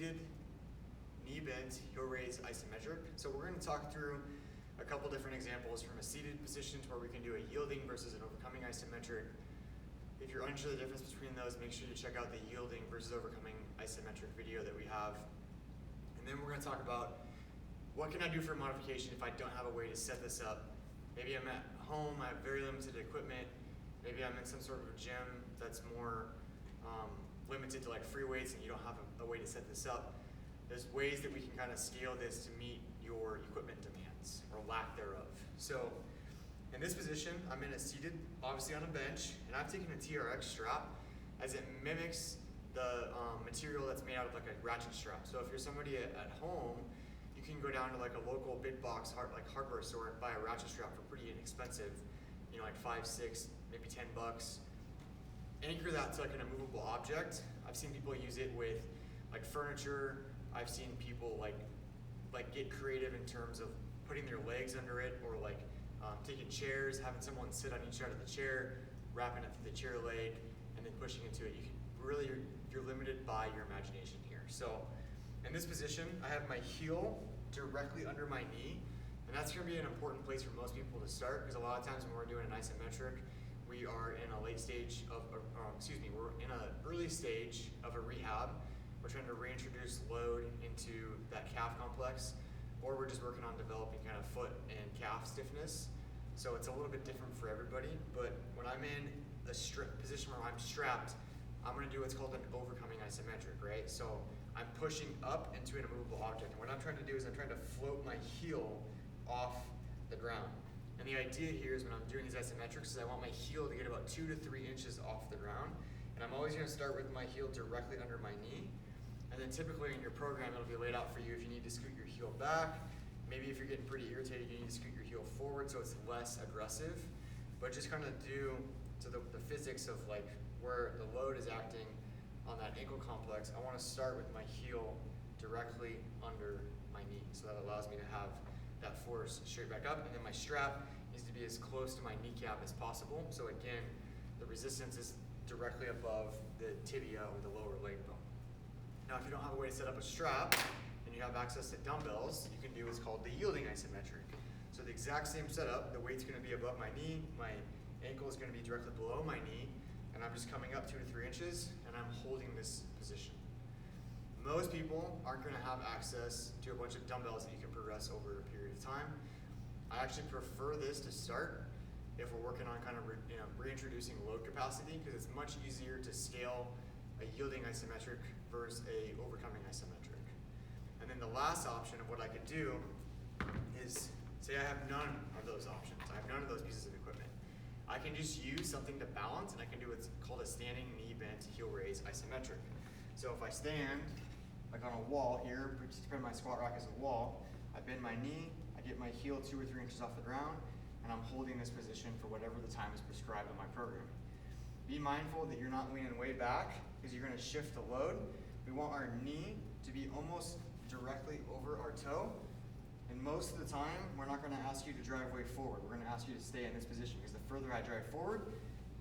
seated, knee bent, heel raise isometric. So we're going to talk through a couple different examples from a seated position to where we can do a yielding versus an overcoming isometric. If you're unsure the difference between those, make sure you check out the yielding versus overcoming isometric video that we have. And then we're going to talk about what can I do for a modification if I don't have a way to set this up. Maybe I'm at home, I have very limited equipment. Maybe I'm in some sort of a gym that's more limited to like free weights and you don't have a way to set this up. There's ways that we can kind of scale this to meet your equipment demands or lack thereof. So in this position, I'm in a seated, obviously on a bench, and I've taken a TRX strap as it mimics the material that's made out of like a ratchet strap. So if you're somebody at home, you can go down to like a local big box hardware store and buy a ratchet strap for pretty inexpensive, you know, like $5, $6, maybe $10. Anchor that to like an immovable object. I've seen people use it with like furniture. I've seen people like get creative in terms of putting their legs under it, or like taking chairs, having someone sit on each side of the chair, wrapping it through the chair leg, and then pushing into it. You can really, you're limited by your imagination here. So in this position, I have my heel directly under my knee, and that's going to be an important place for most people to start, because a lot of times when we're doing an isometric, we are in a late stage of, we're in an early stage of a rehab. We're trying to reintroduce load into that calf complex, or we're just working on developing kind of foot and calf stiffness. So it's a little bit different for everybody, but when I'm in a position where I'm strapped, I'm gonna do what's called an overcoming isometric, right? So I'm pushing up into an immovable object, and what I'm trying to do is I'm trying to float my heel off the ground. And the idea here is when I'm doing these isometrics is I want my heel to get about 2 to 3 inches off the ground, and I'm always gonna start with my heel directly under my knee. And then typically in your program, it'll be laid out for you if you need to scoot your heel back. Maybe if you're getting pretty irritated, you need to scoot your heel forward so it's less aggressive. But just kind of due to the physics of like where the load is acting on that ankle complex, I want to start with my heel directly under my knee. So that allows me to have that force straight back up. And then my strap needs to be as close to my kneecap as possible. So again, the resistance is directly above the tibia or the lower leg bone. Now, if you don't have a way to set up a strap and you have access to dumbbells, you can do what's called the yielding isometric. So the exact same setup, the weight's gonna be above my knee, my ankle is gonna be directly below my knee, and I'm just coming up 2 to 3 inches, and I'm holding this position. Most people aren't gonna have access to a bunch of dumbbells that you can progress over a period of time. I actually prefer this to start if we're working on kind of reintroducing load capacity, because it's much easier to scale a yielding isometric versus a overcoming isometric. And then the last option of what I could do is, say I have none of those options. I have none of those pieces of equipment. I can just use something to balance, and I can do what's called a standing knee bent heel raise isometric. So if I stand like on a wall here, pretend my squat rack is a wall, I bend my knee, I get my heel 2 or 3 inches off the ground, and I'm holding this position for whatever the time is prescribed in my programming. Be mindful that you're not leaning way back, because you're going to shift the load. We want our knee to be almost directly over our toe. And most of the time, we're not going to ask you to drive way forward. We're going to ask you to stay in this position, because the further I drive forward,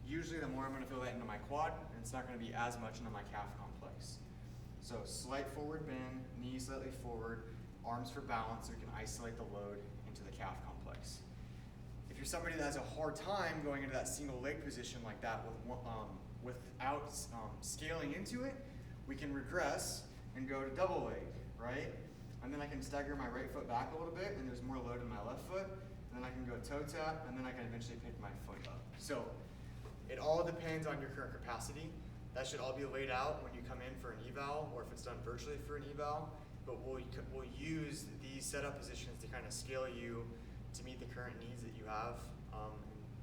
usually the more I'm going to feel that into my quad, and it's not going to be as much into my calf complex. So slight forward bend, knee slightly forward, arms for balance, so we can isolate the load into the calf complex. If you're somebody that has a hard time going into that single leg position like that without scaling into it, we can regress and go to double leg, right? And then I can stagger my right foot back a little bit, and there's more load in my left foot. And then I can go toe tap, and then I can eventually pick my foot up. So it all depends on your current capacity. That should all be laid out when you come in for an eval, or if it's done virtually for an eval. But we'll use these setup positions to kind of scale you to meet the current needs that you have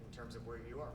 in terms of where you are.